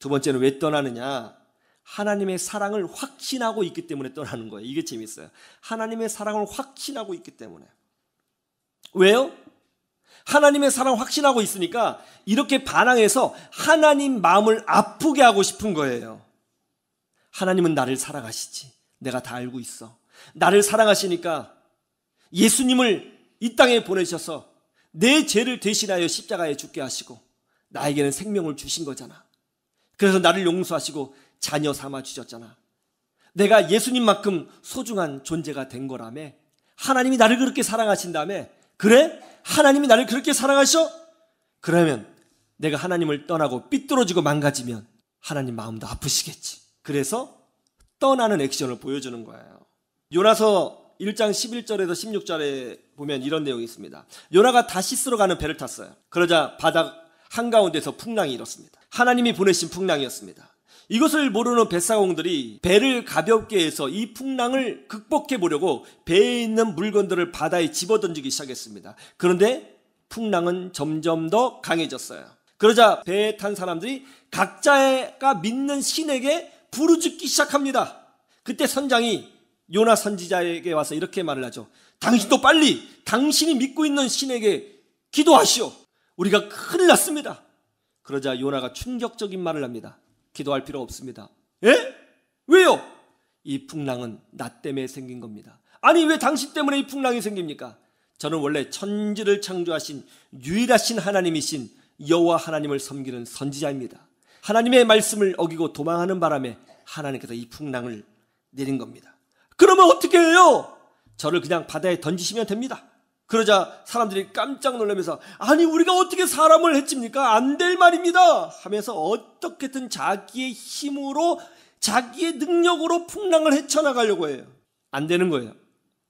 두 번째는 왜 떠나느냐? 하나님의 사랑을 확신하고 있기 때문에 떠나는 거예요. 이게 재밌어요. 하나님의 사랑을 확신하고 있기 때문에. 왜요? 하나님의 사랑을 확신하고 있으니까 이렇게 반항해서 하나님 마음을 아프게 하고 싶은 거예요. 하나님은 나를 사랑하시지. 내가 다 알고 있어. 나를 사랑하시니까 예수님을 이 땅에 보내셔서 내 죄를 대신하여 십자가에 죽게 하시고 나에게는 생명을 주신 거잖아. 그래서 나를 용서하시고 자녀 삼아 주셨잖아. 내가 예수님만큼 소중한 존재가 된 거라며. 하나님이 나를 그렇게 사랑하신다며. 그래? 하나님이 나를 그렇게 사랑하셔? 그러면 내가 하나님을 떠나고 삐뚤어지고 망가지면 하나님 마음도 아프시겠지. 그래서 떠나는 액션을 보여주는 거예요. 요나서 1장 11절에서 16절에 보면 이런 내용이 있습니다. 요나가 다시스로 가는 배를 탔어요. 그러자 바다 한가운데서 풍랑이 일었습니다. 하나님이 보내신 풍랑이었습니다. 이것을 모르는 뱃사공들이 배를 가볍게 해서 이 풍랑을 극복해 보려고 배에 있는 물건들을 바다에 집어던지기 시작했습니다. 그런데 풍랑은 점점 더 강해졌어요. 그러자 배에 탄 사람들이 각자가 믿는 신에게 부르짖기 시작합니다. 그때 선장이 요나 선지자에게 와서 이렇게 말을 하죠. 당신도 빨리 당신이 믿고 있는 신에게 기도하시오. 우리가 큰일 났습니다. 그러자 요나가 충격적인 말을 합니다. 기도할 필요 없습니다. 예? 왜요? 이 풍랑은 나 때문에 생긴 겁니다. 아니 왜 당신 때문에 이 풍랑이 생깁니까? 저는 원래 천지를 창조하신 유일하신 하나님이신 여호와 하나님을 섬기는 선지자입니다. 하나님의 말씀을 어기고 도망하는 바람에 하나님께서 이 풍랑을 내린 겁니다. 그러면 어떻게 해요? 저를 그냥 바다에 던지시면 됩니다. 그러자 사람들이 깜짝 놀라면서 아니 우리가 어떻게 사람을 해칩니까? 안 될 말입니다 하면서 어떻게든 자기의 힘으로 자기의 능력으로 풍랑을 헤쳐나가려고 해요. 안 되는 거예요.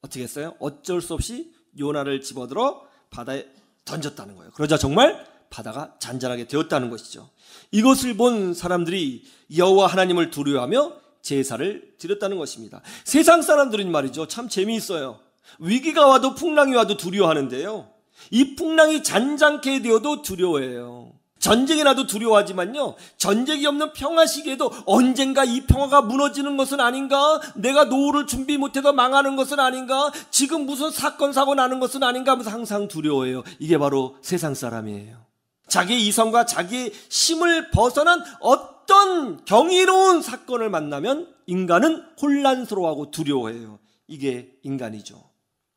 어떻게 했어요? 어쩔 수 없이 요나를 집어들어 바다에 던졌다는 거예요. 그러자 정말 바다가 잔잔하게 되었다는 것이죠. 이것을 본 사람들이 여호와 하나님을 두려워하며 제사를 드렸다는 것입니다. 세상 사람들은 말이죠, 참 재미있어요. 위기가 와도 풍랑이 와도 두려워하는데요, 이 풍랑이 잔잔케 되어도 두려워해요. 전쟁이 나도 두려워하지만요, 전쟁이 없는 평화 시기에도 언젠가 이 평화가 무너지는 것은 아닌가, 내가 노후를 준비 못해서 망하는 것은 아닌가, 지금 무슨 사건 사고 나는 것은 아닌가 하면서 항상 두려워해요. 이게 바로 세상 사람이에요. 자기의 이성과 자기의 힘을 벗어난 어떤 경이로운 사건을 만나면 인간은 혼란스러워하고 두려워해요. 이게 인간이죠.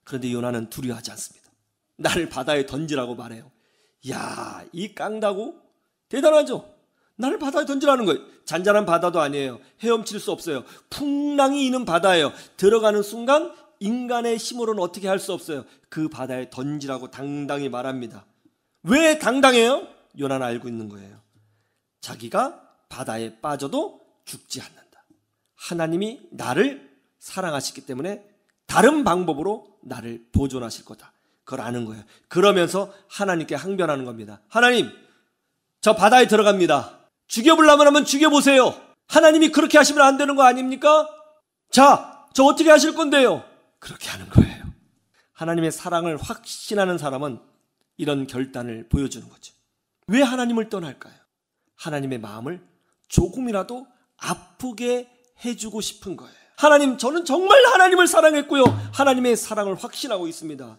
그런데 요나는 두려워하지 않습니다. 나를 바다에 던지라고 말해요. 이야, 이 깡다구 대단하죠. 나를 바다에 던지라는 거예요. 잔잔한 바다도 아니에요. 헤엄칠 수 없어요. 풍랑이 있는 바다예요. 들어가는 순간 인간의 힘으로는 어떻게 할 수 없어요. 그 바다에 던지라고 당당히 말합니다. 왜 당당해요? 요나는 알고 있는 거예요. 자기가 바다에 빠져도 죽지 않는다. 하나님이 나를 사랑하시기 때문에 다른 방법으로 나를 보존하실 거다. 그걸 아는 거예요. 그러면서 하나님께 항변하는 겁니다. 하나님, 저 바다에 들어갑니다. 죽여보려면 하면 죽여보세요. 하나님이 그렇게 하시면 안 되는 거 아닙니까? 자, 저 어떻게 하실 건데요? 그렇게 하는 거예요. 하나님의 사랑을 확신하는 사람은 이런 결단을 보여주는 거죠. 왜 하나님을 떠날까요? 하나님의 마음을 조금이라도 아프게 해주고 싶은 거예요. 하나님, 저는 정말 하나님을 사랑했고요, 하나님의 사랑을 확신하고 있습니다.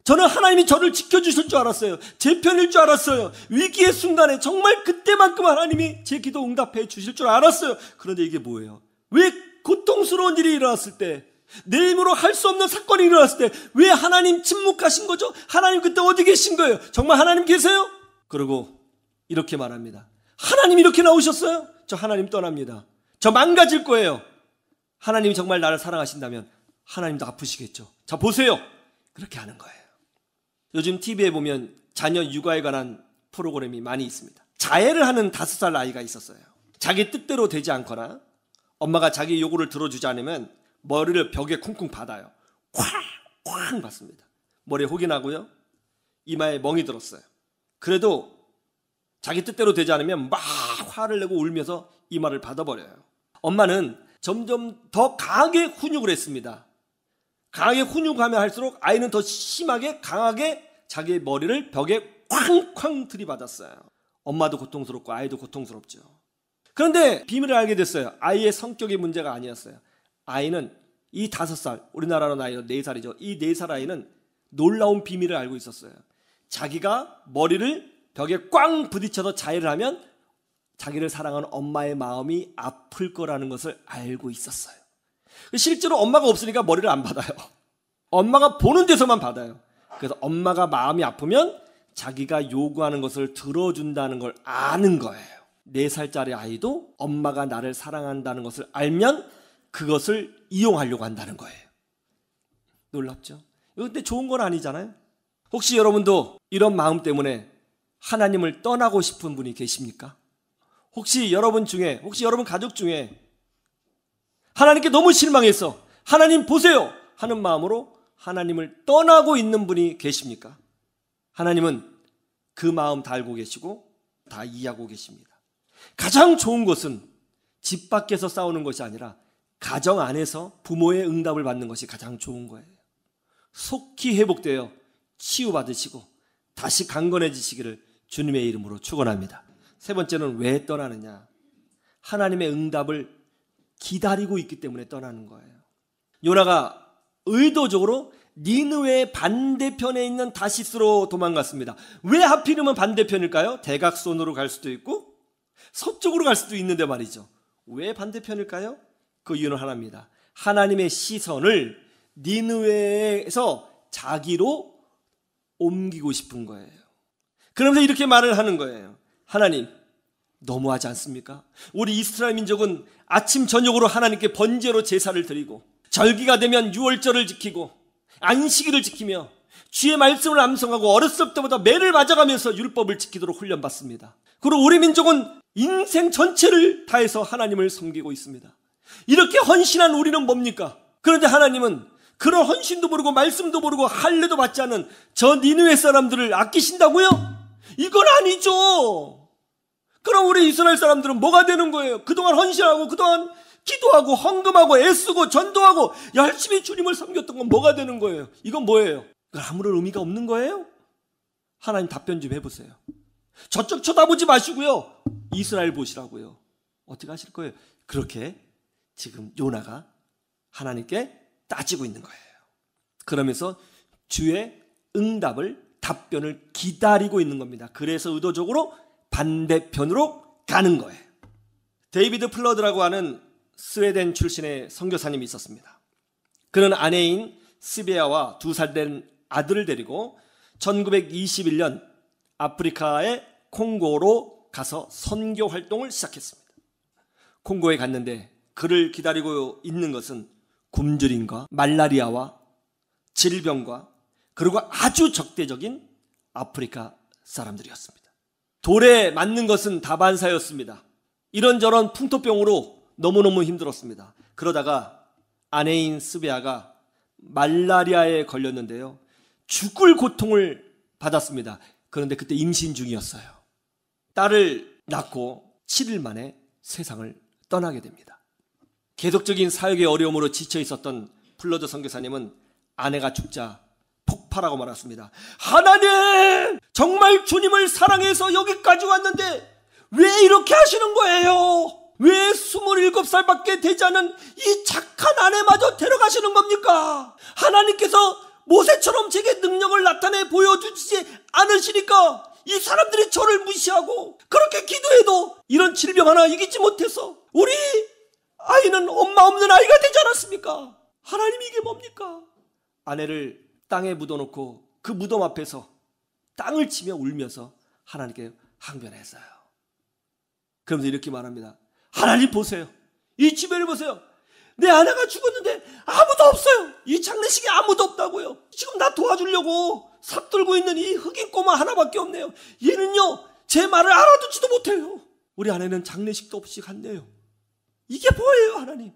저는 하나님이 저를 지켜주실 줄 알았어요. 제 편일 줄 알았어요. 위기의 순간에 정말 그때만큼 하나님이 제 기도 응답해 주실 줄 알았어요. 그런데 이게 뭐예요? 왜 고통스러운 일이 일어났을 때, 내 힘으로 할 수 없는 사건이 일어났을 때 왜 하나님 침묵하신 거죠? 하나님 그때 어디 계신 거예요? 정말 하나님 계세요? 그리고 이렇게 말합니다. 하나님 이렇게 나오셨어요? 저 하나님 떠납니다. 저 망가질 거예요. 하나님이 정말 나를 사랑하신다면 하나님도 아프시겠죠. 자, 보세요. 그렇게 하는 거예요. 요즘 TV에 보면 자녀 육아에 관한 프로그램이 많이 있습니다. 자해를 하는 5살 아이가 있었어요. 자기 뜻대로 되지 않거나 엄마가 자기 요구를 들어주지 않으면 머리를 벽에 쿵쿵 받아요. 쾅 받습니다. 머리에 혹이 나고요, 이마에 멍이 들었어요. 그래도 자기 뜻대로 되지 않으면 막 화를 내고 울면서 이마를 받아버려요. 엄마는 점점 더 강하게 훈육을 했습니다. 강하게 훈육하면 할수록 아이는 더 심하게 강하게 자기의 머리를 벽에 쾅쾅 들이받았어요. 엄마도 고통스럽고 아이도 고통스럽죠. 그런데 비밀을 알게 됐어요. 아이의 성격의 문제가 아니었어요. 아이는 이 5살, 우리나라로 나이로 4살이죠. 이 4살 아이는 놀라운 비밀을 알고 있었어요. 자기가 머리를 벽에 꽝 부딪혀서 자해를 하면 자기를 사랑하는 엄마의 마음이 아플 거라는 것을 알고 있었어요. 실제로 엄마가 없으니까 머리를 안 받아요. 엄마가 보는 데서만 받아요. 그래서 엄마가 마음이 아프면 자기가 요구하는 것을 들어준다는 걸 아는 거예요. 4살짜리 아이도 엄마가 나를 사랑한다는 것을 알면 그것을 이용하려고 한다는 거예요. 놀랍죠? 근데 좋은 건 아니잖아요. 혹시 여러분도 이런 마음 때문에 하나님을 떠나고 싶은 분이 계십니까? 혹시 여러분 가족 중에 하나님께 너무 실망해서 하나님 보세요 하는 마음으로 하나님을 떠나고 있는 분이 계십니까? 하나님은 그 마음 다 알고 계시고 다 이해하고 계십니다. 가장 좋은 것은 집 밖에서 싸우는 것이 아니라 가정 안에서 부모의 응답을 받는 것이 가장 좋은 거예요. 속히 회복되어 치유받으시고 다시 강건해지시기를 주님의 이름으로 축원합니다. 세 번째는 왜 떠나느냐? 하나님의 응답을 기다리고 있기 때문에 떠나는 거예요. 요나가 의도적으로 니느웨의 반대편에 있는 다시스로 도망갔습니다. 왜 하필이면 반대편일까요? 대각선으로 갈 수도 있고 서쪽으로 갈 수도 있는데 말이죠. 왜 반대편일까요? 그 이유는 하나입니다. 하나님의 시선을 니느웨에서 자기로 옮기고 싶은 거예요. 그러면서 이렇게 말을 하는 거예요. 하나님, 너무하지 않습니까? 우리 이스라엘 민족은 아침 저녁으로 하나님께 번제로 제사를 드리고 절기가 되면 유월절을 지키고 안식일을 지키며 주의 말씀을 암송하고 어렸을 때부터 매를 맞아가면서 율법을 지키도록 훈련받습니다. 그리고 우리 민족은 인생 전체를 다해서 하나님을 섬기고 있습니다. 이렇게 헌신한 우리는 뭡니까? 그런데 하나님은 그런 헌신도 모르고 말씀도 모르고 할례도 받지 않은 저 니느웨 사람들을 아끼신다고요? 이건 아니죠. 그럼 우리 이스라엘 사람들은 뭐가 되는 거예요? 그동안 헌신하고 그동안 기도하고 헌금하고 애쓰고 전도하고 열심히 주님을 섬겼던 건 뭐가 되는 거예요? 이건 뭐예요? 이건 아무런 의미가 없는 거예요? 하나님 답변 좀 해보세요. 저쪽 쳐다보지 마시고요. 이스라엘 보시라고요. 어떻게 하실 거예요? 그렇게 지금 요나가 하나님께 따지고 있는 거예요. 그러면서 주의 응답을, 답변을 기다리고 있는 겁니다. 그래서 의도적으로 반대편으로 가는 거예요. 데이비드 플러드라고 하는 스웨덴 출신의 선교사님이 있었습니다. 그는 아내인 스베아와 2살 된 아들을 데리고 1921년 아프리카의 콩고로 가서 선교 활동을 시작했습니다. 콩고에 갔는데 그를 기다리고 있는 것은 굶주림과 말라리아와 질병과 그리고 아주 적대적인 아프리카 사람들이었습니다. 돌에 맞는 것은 다반사였습니다. 이런저런 풍토병으로 너무너무 힘들었습니다. 그러다가 아내인 스베아가 말라리아에 걸렸는데요. 죽을 고통을 받았습니다. 그런데 그때 임신 중이었어요. 딸을 낳고 7일 만에 세상을 떠나게 됩니다. 계속적인 사역의 어려움으로 지쳐 있었던 플러드 선교사님은 아내가 죽자 폭발하고 말았습니다. 하나님! 정말 주님을 사랑해서 여기까지 왔는데 왜 이렇게 하시는 거예요? 왜 27살밖에 되지 않은 이 착한 아내마저 데려가시는 겁니까? 하나님께서 모세처럼 제게 능력을 나타내 보여주지 않으시니까 이 사람들이 저를 무시하고 그렇게 기도해도 이런 질병 하나 이기지 못해서 우리 아이는 엄마 없는 아이가 되지 않았습니까? 하나님 이게 뭡니까? 아내를 땅에 묻어놓고 그 무덤 앞에서 땅을 치며 울면서 하나님께 항변했어요. 그러면서 이렇게 말합니다. 하나님 보세요. 이 주변을 보세요. 내 아내가 죽었는데 아무도 없어요. 이 장례식에 아무도 없다고요. 지금 나 도와주려고 삽 들고 있는 이 흑인 꼬마 하나밖에 없네요. 얘는요 제 말을 알아듣지도 못해요. 우리 아내는 장례식도 없이 갔네요. 이게 뭐예요 하나님?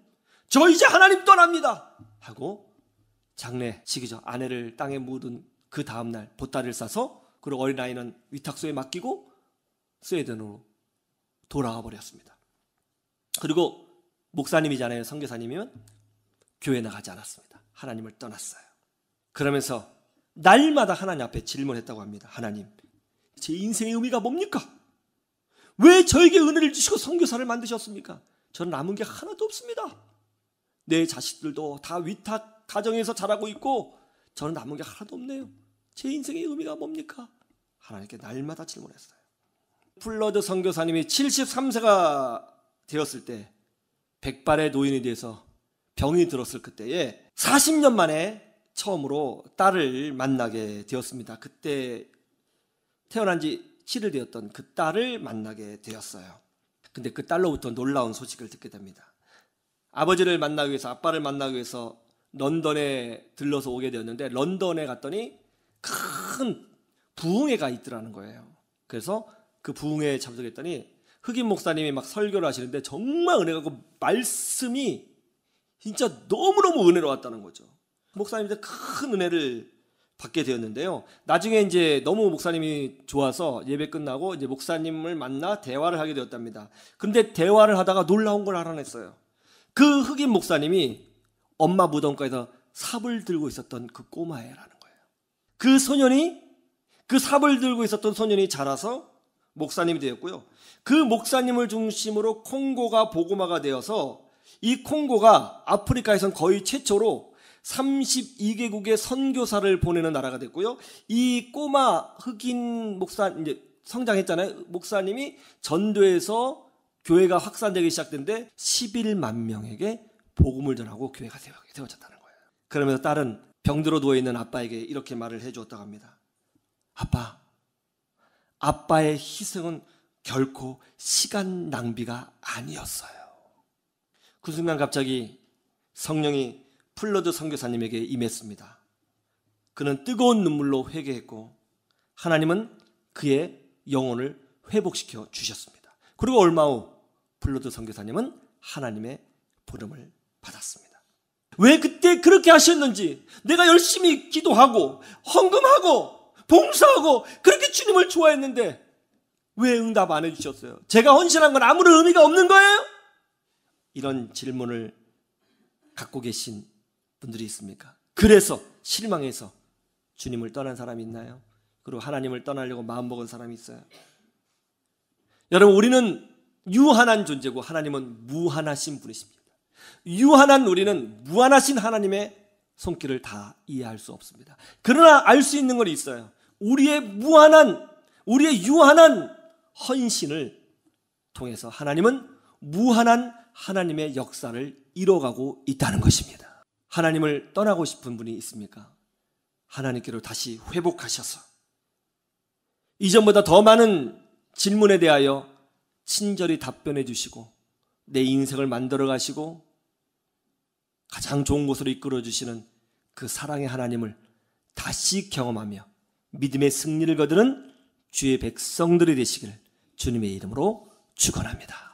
저 이제 하나님 떠납니다 하고 장례식이죠. 아내를 땅에 묻은 그 다음날 보따리를 싸서 그리고 어린아이는 위탁소에 맡기고 스웨덴으로 돌아와 버렸습니다. 그리고 목사님이잖아요. 선교사님이면 교회 나가지 않았습니다. 하나님을 떠났어요. 그러면서 날마다 하나님 앞에 질문했다고 합니다. 하나님, 제 인생의 의미가 뭡니까? 왜 저에게 은혜를 주시고 선교사를 만드셨습니까? 저는 남은 게 하나도 없습니다. 내 자식들도 다 위탁 가정에서 자라고 있고 저는 남은 게 하나도 없네요. 제 인생의 의미가 뭡니까? 하나님께 날마다 질문했어요. 플러드 선교사님이 73세가 되었을 때 백발의 노인에 대해서 병이 들었을 그때에 40년 만에 처음으로 딸을 만나게 되었습니다. 그때 태어난 지 7일 되었던 그 딸을 만나게 되었어요. 근데 그 딸로부터 놀라운 소식을 듣게 됩니다. 아버지를 만나기 위해서, 아빠를 만나기 위해서 런던에 들러서 오게 되었는데 런던에 갔더니 큰 부흥회가 있더라는 거예요. 그래서 그 부흥회에 참석했더니 흑인 목사님이 막 설교를 하시는데 정말 은혜가 고 말씀이 진짜 너무너무 은혜로웠다는 거죠. 목사님한테 큰 은혜를 받게 되었는데요. 나중에 이제 너무 목사님이 좋아서 예배 끝나고 이제 목사님을 만나 대화를 하게 되었답니다. 그런데 대화를 하다가 놀라운 걸 알아냈어요. 그 흑인 목사님이 엄마 무덤가에서 삽을 들고 있었던 그 꼬마애라는 거예요. 그 소년이, 그 삽을 들고 있었던 소년이 자라서 목사님이 되었고요. 그 목사님을 중심으로 콩고가 복음화가 되어서 이 콩고가 아프리카에선 거의 최초로 32개국의 선교사를 보내는 나라가 됐고요. 이 꼬마 흑인 목사, 이제 성장했잖아요. 목사님이 전도해서 교회가 확산되기 시작됐는데 11만 명에게 복음을 전하고 교회가 세워졌다는 거예요. 그러면서 딸은 병들어 누워있는 아빠에게 이렇게 말을 해주었다고 합니다. 아빠, 아빠의 희생은 결코 시간 낭비가 아니었어요. 그 순간 갑자기 성령이 플러드 선교사님에게 임했습니다. 그는 뜨거운 눈물로 회개했고 하나님은 그의 영혼을 회복시켜 주셨습니다. 그리고 얼마 후 플러드 선교사님은 하나님의 부름을 받았습니다. 왜 그때 그렇게 하셨는지, 내가 열심히 기도하고 헌금하고 봉사하고 그렇게 주님을 좋아했는데 왜 응답 안 해주셨어요? 제가 헌신한 건 아무런 의미가 없는 거예요? 이런 질문을 갖고 계신 분들이 있습니까? 그래서 실망해서 주님을 떠난 사람이 있나요? 그리고 하나님을 떠나려고 마음먹은 사람이 있어요? 여러분, 우리는 유한한 존재고 하나님은 무한하신 분이십니다. 유한한 우리는 무한하신 하나님의 손길을 다 이해할 수 없습니다. 그러나 알 수 있는 건 있어요. 우리의 유한한 헌신을 통해서 하나님은 무한한 하나님의 역사를 이뤄가고 있다는 것입니다. 하나님을 떠나고 싶은 분이 있습니까? 하나님께로 다시 회복하셔서 이전보다 더 많은 질문에 대하여 친절히 답변해 주시고 내 인생을 만들어 가시고 가장 좋은 곳으로 이끌어 주시는 그 사랑의 하나님을 다시 경험하며 믿음의 승리를 거두는 주의 백성들이 되시기를 주님의 이름으로 축원합니다.